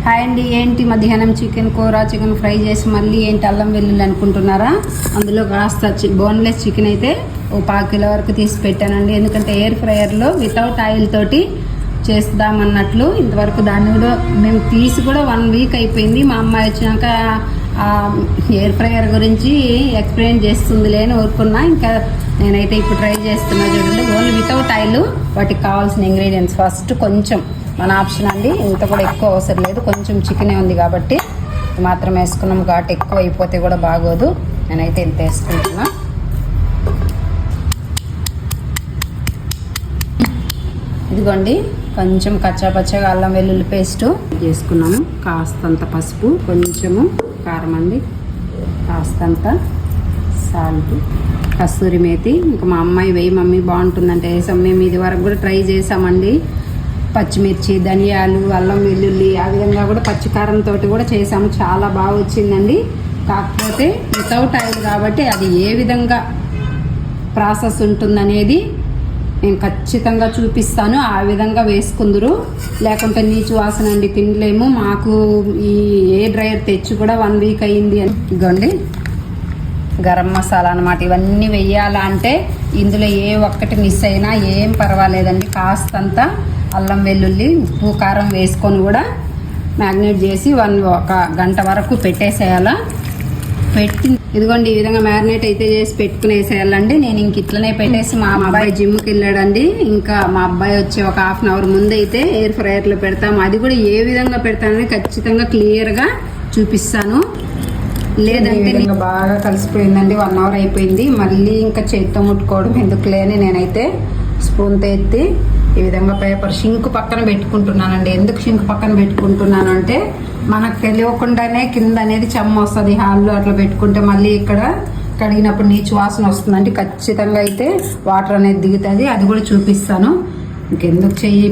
Hi అండి, ఏంటి మధ్యాహ్నం చికెన్ కూర, చికెన్ ఫ్రై చేసి మళ్ళీ ఏంటి అల్లం వెల్లుల్లి అనుకుంటున్నారా? అందులో కాస్త బోన్లెస్ చికెన్ అయితే ఓ 1/4 కిలో వరకు తీసి పెట్టానండి. ఎందుకంటే ఎయిర్ ఫ్రైయర్లో వితౌట్ ఆయిల్ తోటి చేద్దామన్నట్లు. ఇంతవరకు దాన్ని కూడా మేము తీసి కూడా 1 వీక్ అయిపోయింది. మా అమ్మాయి వచ్చినాక ఎయిర్ ఫ్రైయర్ గురించి ఎక్స్ప్లెయిన్ చేస్తుందిలే అని ఊరుకున్నా. ఇంకా నేనైతే ఇప్పుడు ట్రై చేస్తున్నా. చూడండి, ఓన్లీ వితౌట్ ఆయిల్. వాటికి కావాల్సిన ఇంగ్రీడియంట్స్ ఫస్ట్ కొంచెం మన ఆప్షన్ అండి, ఇంత కూడా ఎక్కువ అవసరం లేదు. కొంచెం చికెనే ఉంది కాబట్టి మాత్రం వేసుకున్నాం. ఘాటు ఎక్కువ అయిపోతే కూడా బాగోదు. నేనైతే ఇంత వేసుకుంటున్నా. ఇదిగోండి, కొంచెం కచ్చాపచ్చగా అల్లం వెల్లుల్లి పేస్ట్ చేసుకున్నాము. కాస్తంత పసుపు, కొంచెము కారం అండి, కాస్తంత సాల్ట్, కస్తూరి మేతి. ఇంకా మా అమ్మాయి వేయి మమ్మీ బాగుంటుందంటే వేసాం. మేము ఇది వరకు కూడా ట్రై చేసామండి. పచ్చిమిర్చి, ధనియాలు, అల్లం వెల్లుల్లి ఆ విధంగా కూడా పచ్చికారంతో కూడా చేసాము. చాలా బాగా వచ్చిందండి. కాకపోతే వితౌట్ ఆయిల్ కాబట్టి అది ఏ విధంగా ప్రాసెస్ ఉంటుందనేది నేను ఖచ్చితంగా చూపిస్తాను. ఆ విధంగా వేసుకుందరు, లేకుంటే నీచు వాసన అండి, తినలేము. మాకు ఈ ఎయిర్ డ్రైయర్ తెచ్చి కూడా 1 వీక్ అయ్యింది. ఇదిగోండి గరం మసాలా అన్నమాట. ఇవన్నీ వెయ్యాలా అంటే ఇందులో ఏ ఒక్కటి మిస్ అయినా ఏం పర్వాలేదండి. కాస్తంత అల్లం వెల్లుల్లి, ఉప్పు, కారం వేసుకొని కూడా మ్యాగ్నేట్ చేసి 1 గంట వరకు పెట్టేసేయాలా. ఇదిగోండి ఈ విధంగా మ్యారినేట్ అయితే చేసి పెట్టుకునేసేయాలండి. నేను ఇంక ఇట్లనే పెట్టేసి మా అబ్బాయి జిమ్కి వెళ్ళాడండి. ఇంకా మా అబ్బాయి వచ్చి ఒక 1/2 అవర్ ముందు అయితే ఎయిర్ ఫ్రైయర్లో పెడతాము. అది కూడా ఏ విధంగా పెడతానని ఖచ్చితంగా క్లియర్గా చూపిస్తాను. లేదంటే బాగా కలిసిపోయిందండి. 1 అవర్ అయిపోయింది. మళ్ళీ ఇంకా చేతితో ముట్టుకోవడం ఎందుకులే అని నేనైతే స్పూన్తో ఎత్తి ఈ విధంగా పేపర్ షింక్ పక్కన పెట్టుకుంటున్నానండి. ఎందుకు షింక్ పక్కన పెట్టుకుంటున్నాను అంటే మనకు తెలియకుండానే కింద అనేది చెమ్మ వస్తుంది. హాల్లో అట్లా పెట్టుకుంటే మళ్ళీ ఇక్కడ కడిగినప్పుడు నీచు వాసన వస్తుందండి. ఖచ్చితంగా అయితే వాటర్ అనేది దిగుతుంది. అది కూడా చూపిస్తాను. ఇంకెందుకు చెయ్యి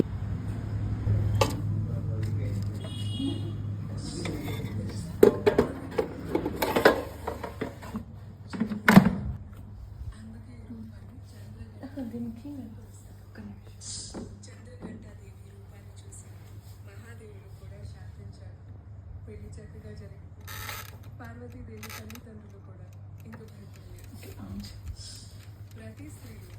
పెళ్లి చక్కగా జరిగింది. పార్వతీదేవి తల్లిదండ్రులు కూడా ఇందుకు ప్రతి స్త్రీలు